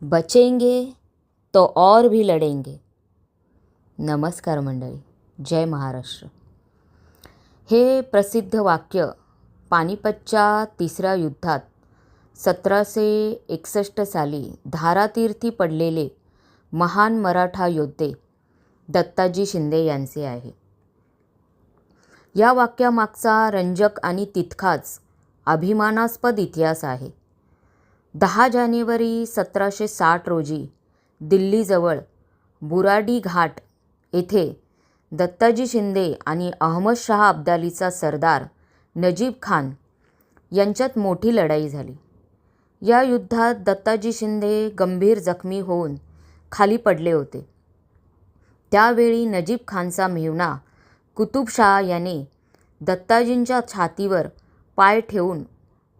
बचेंगे तो और भी लढेंगे. नमस्कार मंडळी, जय महाराष्ट्र. हे प्रसिद्ध वाक्य पानिपतच्या तिसऱ्या युद्धात 1761 साली धारातीर्थी पडलेले महान मराठा योद्धे दत्ताजी शिंदे यांचे आहे. या वाक्यामागचा रंजक आणि तितकाच अभिमानास्पद इतिहास आहे. 10 जानेवारी 1760 रोजी दिल्लीजवळ बुराडी घाट येथे दत्ताजी शिंदे आणि अहमदशहा अब्दालीचा सरदार नजीब खान यांच्यात मोठी लढाई झाली. या युद्धात दत्ताजी शिंदे गंभीर जखमी होऊन खाली पडले होते. त्यावेळी नजीब खानचा मेहुणा कुतुबशहा याने दत्ताजींच्या छातीवर पाय ठेवून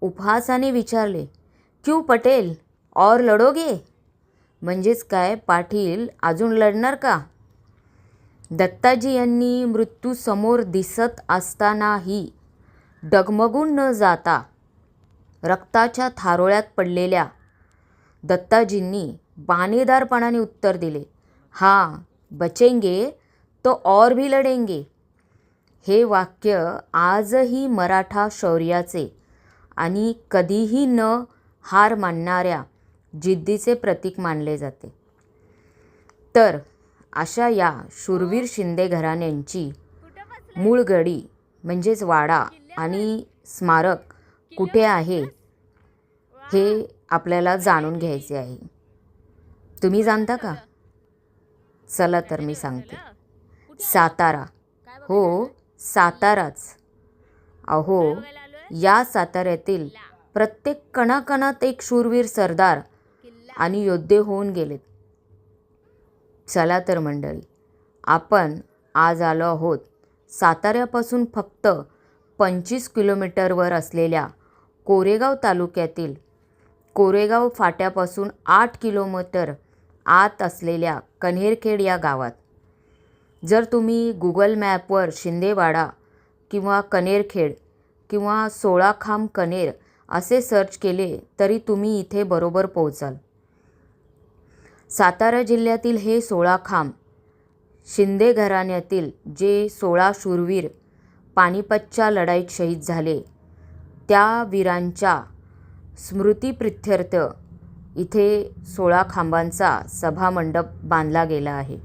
उपहासाने विचारले, क्यों पटेल, और लढोगे? म्हणजेच काय पाटील, अजून लढणार का? दत्ताजी यांनी मृत्यू समोर दिसत असतानाही डगमगून न जाता रक्ताच्या थारोळ्यात पडलेल्या दत्ताजींनी बाणेदारपणाने उत्तर दिले, हाँ बचेंगे तो और भी लढेंगे. हे वाक्य आजही मराठा शौर्याचे आणि कधीही न हार मानणाऱ्या जिद्दीचे प्रतीक मानले जाते. तर अशा या शूरवीर शिंदे घराण्यांची मूळ गडी म्हणजेच वाडा आणि स्मारक कुठे आहे हे आपल्याला जाणून घ्यायचे आहे. तुम्ही जाणता का? चला तर मी सांगते. सातारा. हो, साताराच. अहो, या साताऱ्यातील प्रत्येक कणाकणात एक शूरवीर सरदार आणि योद्धे होऊन गेलेत. चला तर मंडळी, आपण आज आलो आहोत साताऱ्यापासून फक्त 25 किलोमीटरवर असलेल्या कोरेगाव तालुक्यातील कोरेगाव फाट्यापासून 8 किलोमीटर आत असलेल्या कन्हेरखेड या गावात. जर तुम्ही गुगल मॅपवर शिंदेवाडा किंवा कन्हेरखेड किंवा 16 खांब कन्हेर असे सर्च केले तरी तुम्ही इथे बरोबर पोहोचाल. सातारा जिल्ह्यातील हे 16 खांब शिंदे घराण्यातील जे 16 शूरवीर पानिपतच्या लढाईत शहीद झाले त्या वीरांच्या स्मृतिप्रित्यर्थ इथे 16 खांबांचा सभामंडप बांधला गेला आहे.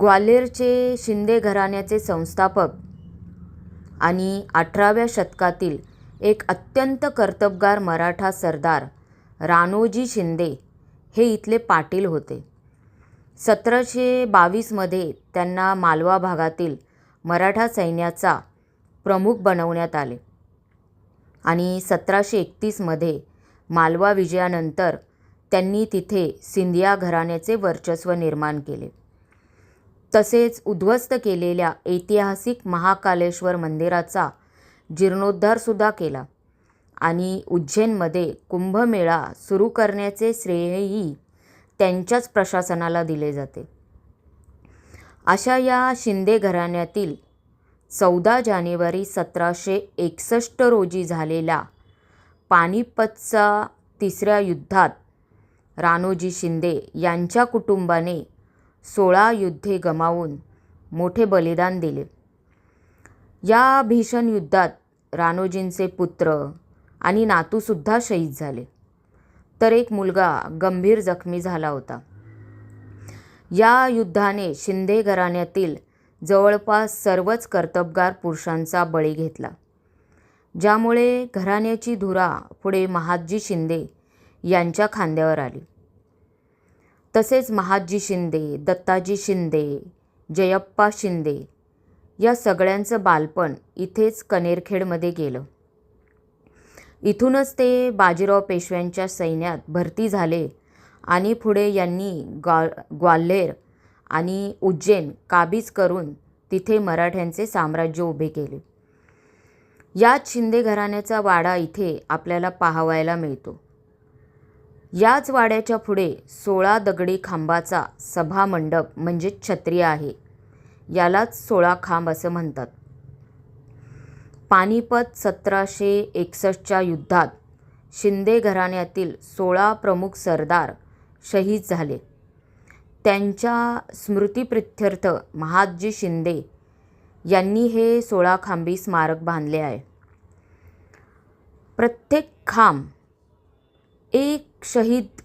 ग्वाल्हेरचे शिंदे घराण्याचे संस्थापक आणि 18व्या शतकातील एक अत्यंत कर्तबगार मराठा सरदार राणोजी शिंदे हे इथले पाटील होते. 1722 मध्ये त्यांना मालवा भागातील मराठा सैन्याचा प्रमुख बनवण्यात आले आणि 1731 मध्ये मालवा विजयानंतर त्यांनी तिथे सिंधिया घराण्याचे वर्चस्व निर्माण केले. तसेच उद्ध्वस्त केलेल्या ऐतिहासिक महाकालेश्वर मंदिराचा जीर्णोद्धारसुद्धा केला आणि उज्जैनमध्ये कुंभमेळा सुरू करण्याचे श्रेयही त्यांच्याच प्रशासनाला दिले जाते. अशा या शिंदे घराण्यातील 14 जानेवारी 1761 रोजी झालेल्या पानिपतच्या तिसऱ्या युद्धात राणोजी शिंदे यांच्या कुटुंबाने 16 युद्धे गमावून मोठे बलिदान दिले. या भीषण युद्धात राणोजींचे पुत्र आणि नातूसुद्धा शहीद झाले, तर एक मुलगा गंभीर जखमी झाला होता. या युद्धाने शिंदे घराण्यातील जवळपास सर्वच कर्तबगार पुरुषांचा बळी घेतला, ज्यामुळे घराण्याची धुरा पुढे महादजी शिंदे यांच्या खांद्यावर आली. तसेच महादजी शिंदे, दत्ताजी शिंदे, जयप्पा शिंदे या सगळ्यांचं बालपण इथेच कन्हेरखेडमध्ये गेलं. इथूनच ते बाजीराव पेशव्यांच्या सैन्यात भरती झाले आणि पुढे यांनी ग्वाल्हेर आणि उज्जैन काबीज करून तिथे मराठ्यांचे साम्राज्य उभे केले. याच शिंदे घराण्याचा वाडा इथे आपल्याला पाहावयाला मिळतो. याच वाड्याच्या पुढे 16 दगडी खांबाचा सभामंडप म्हणजे छत्री आहे. यालाच 16 खांब असं म्हणतात. पानिपत 1761च्या युद्धात शिंदे घराण्यातील 16 प्रमुख सरदार शहीद झाले. त्यांच्या स्मृतिप्रित्यर्थ महादजी शिंदे यांनी हे 16 खांबी स्मारक बांधले आहे. प्रत्येक खांब एक शहीद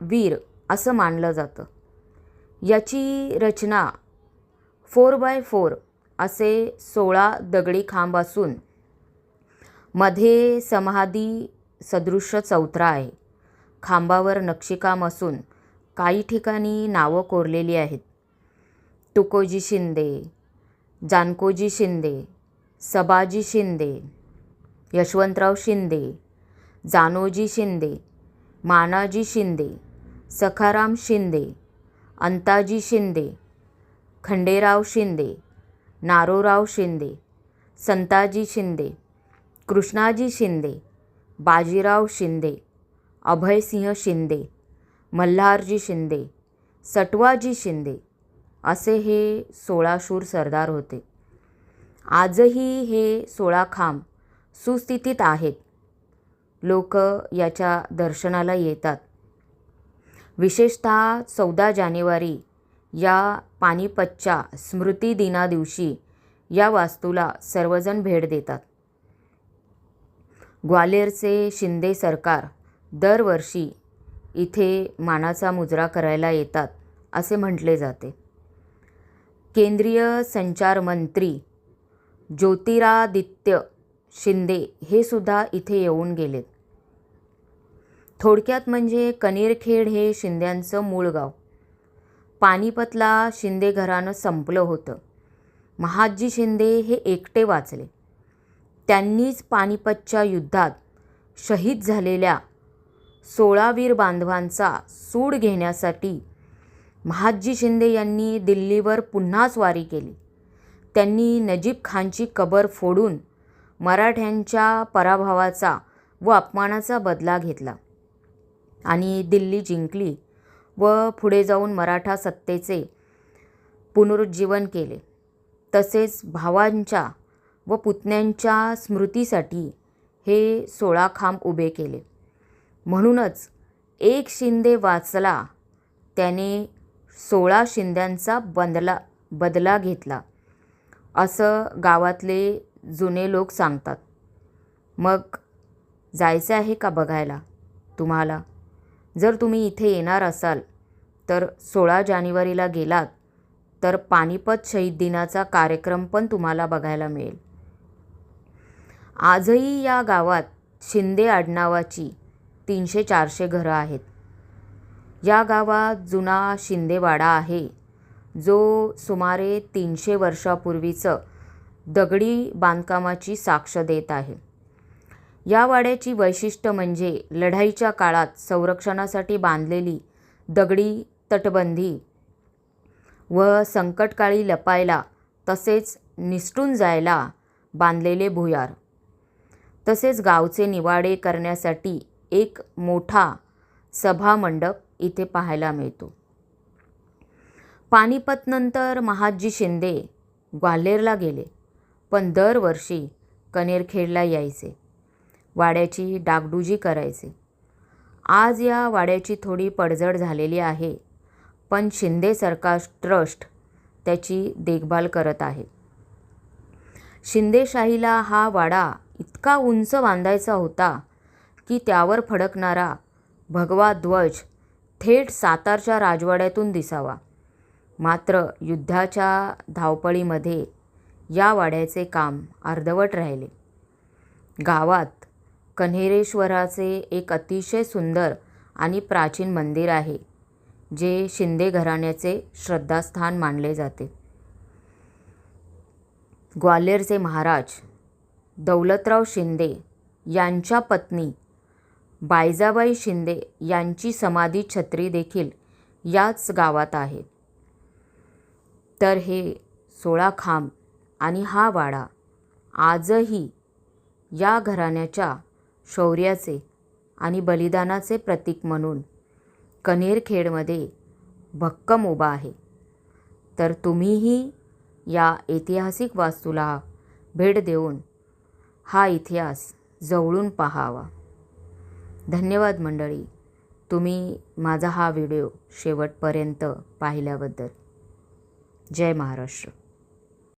वीर असं मानलं जातं. याची रचना 4x4 असे 16 दगडी खांब असून मध्ये समाधी सदृश चौथरा आहे. खांबावर नक्षीकाम असून काही ठिकाणी नावं कोरलेली आहेत. तुकोजी शिंदे, जानकोजी शिंदे, सबाजी शिंदे, यशवंतराव शिंदे, जानोजी शिंदे, मानाजी शिंदे, सखाराम शिंदे, अंताजी शिंदे, खंडेराव शिंदे, नारोराव शिंदे, संताजी शिंदे, कृष्णाजी शिंदे, बाजीराव शिंदे, अभयसिंह शिंदे, मल्हारजी शिंदे, सटवाजी शिंदे असे हे 16 शूर सरदार होते. आजही हे 16 खांब सुस्थितीत आहेत. लोक याच्या दर्शनाला येतात. विशेषतः 14 जानेवारी या पानिपतच्या स्मृती दिना दिवशी या वास्तूला सर्वजण भेट देतात. ग्वाल्हेरचे शिंदे सरकार दरवर्षी इथे मानाचा मुजरा करायला येतात असे म्हटले जाते. केंद्रीय संचार मंत्री ज्योतिरादित्य शिंदे हे सुद्धा इथे येऊन गेलेत. थोडक्यात म्हणजे कनेरखेड हे शिंद्यांचं मूळ गाव. पानिपतला शिंदे घराणं संपलं होतं. महादजी शिंदे हे एकटे वाचले. त्यांनीच पानिपतच्या युद्धात शहीद झालेल्या 16 वीर बांधवांचा सूड घेण्यासाठी महादजी शिंदे यांनी दिल्लीवर पुन्हा स्वारी केली. त्यांनी नजीब खानची कबर फोडून मराठ्यांच्या पराभवाचा व अपमानाचा बदला घेतला आणि दिल्ली जिंकली व पुढे जाऊन मराठा सत्तेचे पुनरुज्जीवन केले. तसेच भावांच्या व पुतण्यांच्या स्मृतीसाठी हे 16 खांब उभे केले. म्हणूनच एक शिंदे वाचला त्याने 16 शिंद्यांचा बदला घेतला असं गावातले जुने लोक सांगतात. मग जायचं आहे का बघायला तुम्हाला? जर तुम्ही इथे येणार असाल तर 16 जानेवारीला गेलात तर पानिपत शहीद दिनाचा कार्यक्रम पण तुम्हाला बघायला मिळेल. आजही या गावात शिंदे आडनावाची 300-400 घरं आहेत. या गावात जुना शिंदेवाडा आहे जो सुमारे 300 वर्षापूर्वीचं दगडी बांधकामाची साक्ष देत आहे. या वाड्याची वैशिष्ट्य म्हणजे लढाईच्या काळात संरक्षणासाठी बांधलेली दगडी तटबंदी व संकटकाळी लपायला तसेच निसटून जायला बांधलेले भुयार, तसेच गावचे निवाडे करण्यासाठी एक मोठा सभामंडप इथे पाहायला मिळतो. पानिपतनंतर महादजी शिंदे ग्वाल्हेरला गेले, पण दरवर्षी कनेरखेडला यायचे. वाड्याची डागडुजी करायचे. आज या वाड्याची थोडी पडझड झालेली आहे, पण शिंदे सरकार ट्रस्ट त्याची देखभाल करत आहे. शिंदेशाहीला हा वाडा इतका उंच बांधायचा होता की त्यावर फडकणारा भगवा ध्वज थेट सातारच्या राजवाड्यातून दिसावा. मात्र युद्धाच्या धावपळीमध्ये या वाड्याचे काम अर्धवट राहिले. गावात कन्हेरेश्वराचे एक अतिशय सुंदर आणि प्राचीन मंदिर आहे जे शिंदे घराण्याचे श्रद्धास्थान मानले जाते. ग्वाल्हेरचे महाराज दौलतराव शिंदे यांच्या पत्नी बायजाबाई शिंदे यांची समाधी छत्री देखील याच गावात आहे. तर हे 16 खांब आणि हा वाडा आजही या घराण्याच्या शौर्याचे आणि बलिदानाचे प्रतीक म्हणून कनेरखेडमध्ये भक्कम उभा आहे. तर तुम्हीही या ऐतिहासिक वास्तूला भेट देऊन हा इतिहास जवळून पाहावा. धन्यवाद मंडळी, तुम्ही माझा हा व्हिडिओ शेवटपर्यंत पाहिल्याबद्दल. जय महाराष्ट्र.